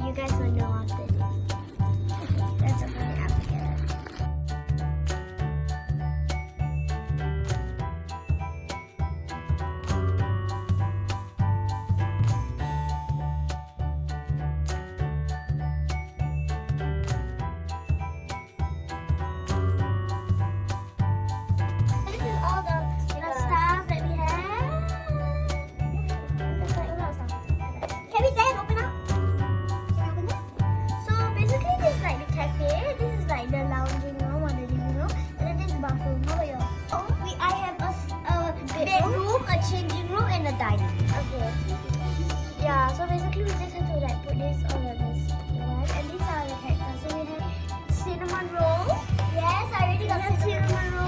you guys will know after this. Let's open it up together. This is all the stuff that we have. There's like a lot of stuff. Can we then open up? Can I open it? So basically this is like the cafe, this is like the lounging room or the living room, and then this is the bathroom. How about yours? Oh, I have a bedroom, a changing room, and a dining. Okay. Yeah, so basically we just have to like put this over this one, and these are the characters. So we have cinnamon rolls. Yes, I already got cinnamon rolls.